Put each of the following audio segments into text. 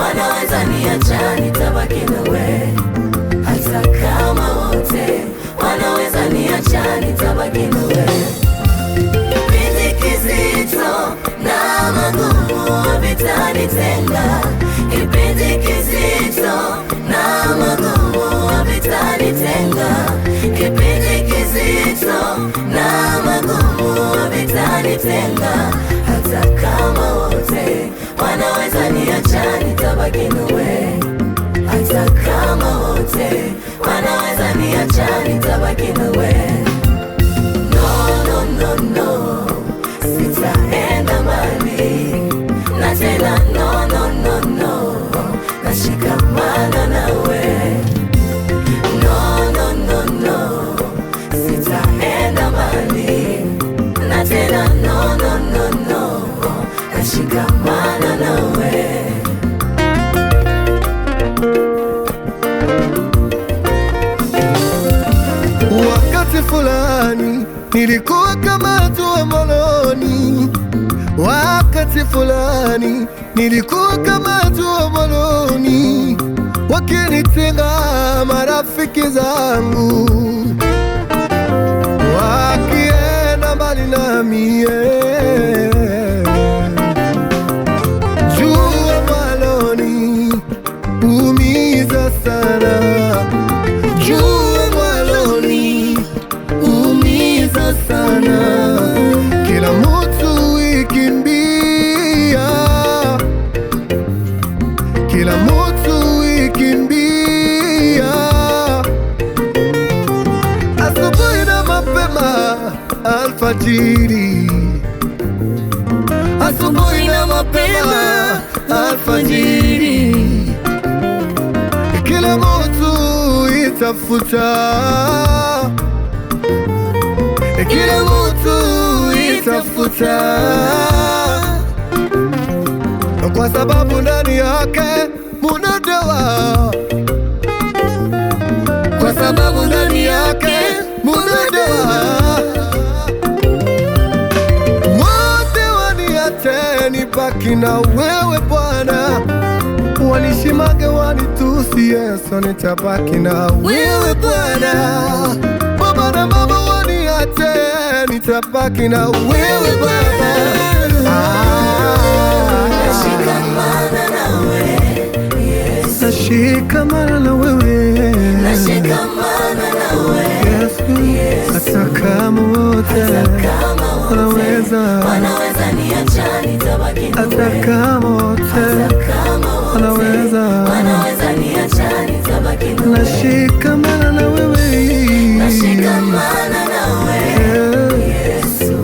wanaweza niacha nitabaki nawe. Hata kama wote wanaweza niacha nitabaki nawe. Kipindi kizito na magumu havitanitenga. Kipindi kizito na magumu havitanitenga. Kipindi kizito na magumu havitanitenga. Hata kama wote wanaweza niacha nitabaki nawe. Hata kama wote wanaweza niacha nitabaki nawe. No, no, no, no, sitaenda mbali. Na tena no, no, no, no, nashikamana nawe. No, no, no, no, sitaenda mbali. Na tena no, no, no, no, nashikamana nawe. Wakati fulani nilikuwa kama tua moloni. Wakati fulani nilikuwa kama tua moloni. Wakinitenga marafiki zangu, wakienda mbali nami. Jua mwaloni umiza sana. Jua mwaloni umiza sana. Kila mtu ikimbia, kila mtu ikimbia. Asubuhi na mapema alfajiri. Asubuhi na mapema alfajiri. Kila mtu itafuta, kila mtu itafuta, kwa sababu ndani yake muna dawa. Kwa sababu ndani yake muna dawa. Wote waniache nibaki na wewe Bwana. Wanishimage wanitusi, Yesu nitabaki na wewe Bwana. Baba na mama waniache nitabaki na wewe Bwana. Nashikamana nawe Yesu. Nashikamana na wewe. Nashikamana nawe Yesu. Hata kama wote wanaweza niacha nitabaki nawe. hata kama wote wanaweza niacha nitabaki nawe. nashikamana na wewe. Nashikamana nawe Yesu.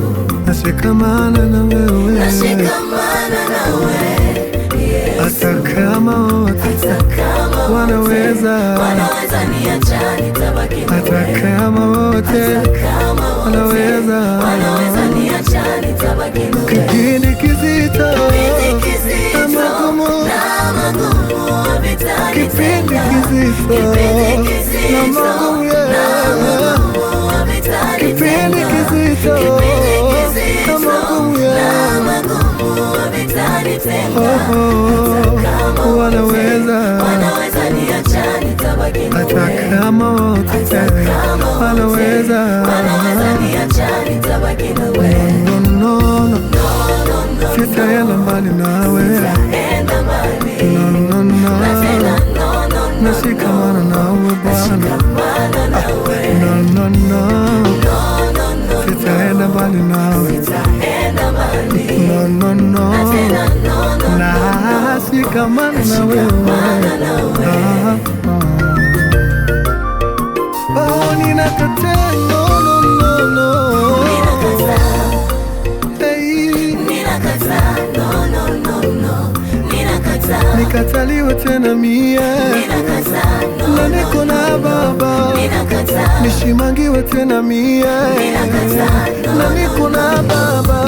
Nashikamana na wewe. Nashikamana nawe Yesu. Hata kama wote wanaweza niacha nitabaki nawe. hata kama wote wanaweza niacha nitabaki nawe. kipindi kizito na magumu. Kipindi kizito na magumu. Kipindi kizito na magumu. Wanaweza niacha nitabaki nawe. hata kama wote wanaweza niacha nitabaki nawe. no, no, no. Sitaenda mbali nawe. No, no, no. Nashikamana nawe Bwana. No, no, no. Sitaenda mbali nawe. No, no, no. Nashikamana na wewe. Oh, ninakataa. No, no, no, no. Hey. Nikataliwe tena mie. Na niko na Baba. Nishimangiwe tena mie. Na niko na Baba.